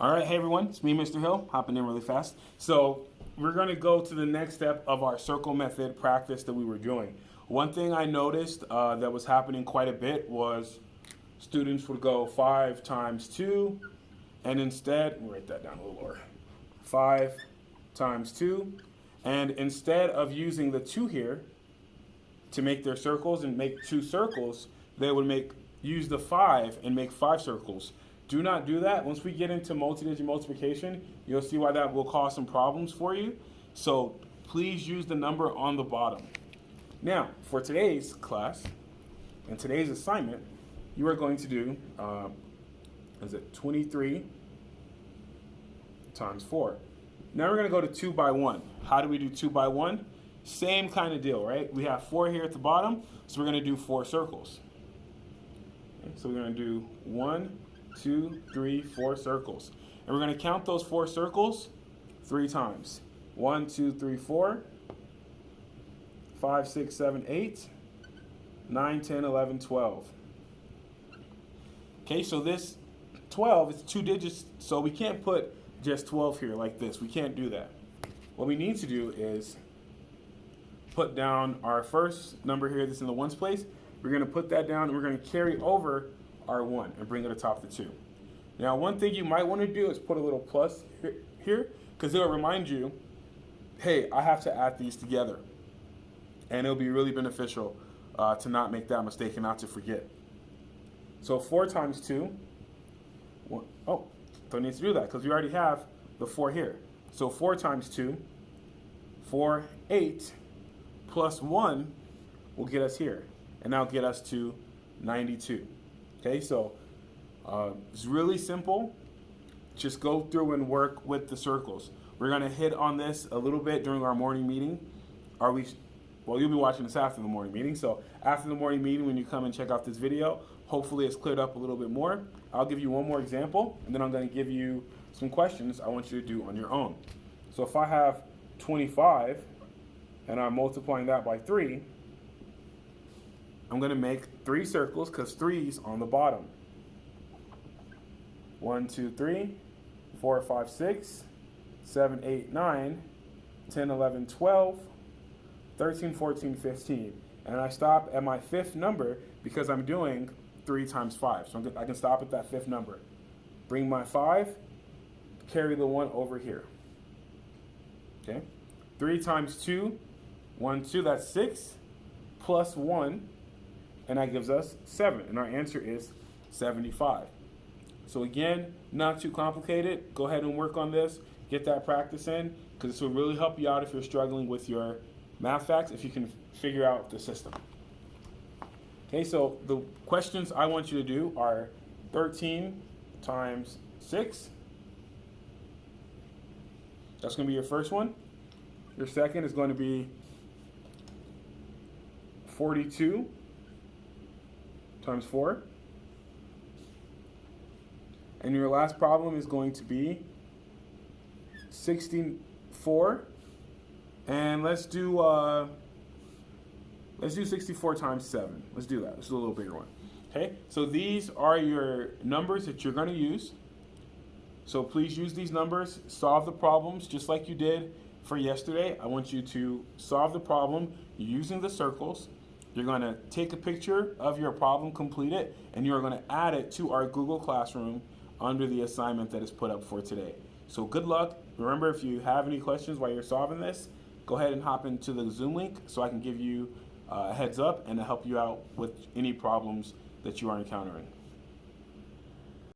All right, hey everyone, it's me, Mr. Hill, hopping in really fast. So we're gonna go to the next step of our circle method practice that we were doing. One thing I noticed that was happening quite a bit was students would go 5 times 2, and instead, we'll write that down a little lower, 5 times 2, and instead of using the 2 here to make their circles and make 2 circles, they would use the 5 and make 5 circles. Do not do that. Once we get into multi-digit multiplication, you'll see why that will cause some problems for you. So please use the number on the bottom. Now, for today's class and today's assignment, you are going to do, 23 times 4. Now we're going to go to 2 by 1. How do we do 2 by 1? Same kind of deal, right? We have 4 here at the bottom, so we're going to do 4 circles. Okay, so we're going to do 1, 2, 3, 4 circles. And we're going to count those 4 circles 3 times. 1, 2, 3, 4, 5, 6, 7, 8, 9, 10, 11, 12. Okay, so this 12 is 2 digits, so we can't put just 12 here like this. We can't do that. What we need to do is put down our first number here that's in the ones place. We're going to put that down and we're going to carry over our 1 and bring it atop the 2. Now, one thing you might want to do is put a little plus here because it'll remind you, hey, I have to add these together. And it'll be really beneficial to not make that mistake and not to forget. So 4 times 2, don't need to do that because we already have the 4 here. So 4 times 2, 4, 8, plus 1 will get us here. And that'll get us to 92. Okay, so it's really simple. Just go through and work with the circles. We're going to hit on this a little bit during our morning meeting. Well, you'll be watching this after the morning meeting. So after the morning meeting, when you come and check out this video, hopefully it's cleared up a little bit more. I'll give you one more example, and then I'm going to give you some questions I want you to do on your own. So if I have 25, and I'm multiplying that by 3, I'm going to make 3 circles because 3's on the bottom. 1, 2, 3, 4, 5, 6, 7, 8, 9, 10, 11, 12, 13, 14, 15. And I stop at my 5th number because I'm doing 3 times 5. So I can stop at that 5th number. Bring my 5, carry the 1 over here. Okay? 3 times 2, 1, 2, that's 6, plus 1, and that gives us 7. And our answer is 75. So again, not too complicated. Go ahead and work on this. Get that practice in, because this will really help you out if you're struggling with your math facts, if you can figure out the system. Okay, so the questions I want you to do are 13 times 6. That's going to be your first one. Your second is going to be 42 times 4. And your last problem is going to be 64. And let's do 64 times 7. Let's do that. Let's do a little bigger one. Okay? So these are your numbers that you're going to use. So please use these numbers. Solve the problems just like you did for yesterday. I want you to solve the problem using the circles. You're going to take a picture of your problem, complete it, and you're going to add it to our Google Classroom under the assignment that is put up for today. So good luck. Remember, if you have any questions while you're solving this, go ahead and hop into the Zoom link so I can give you a heads up and to help you out with any problems that you are encountering.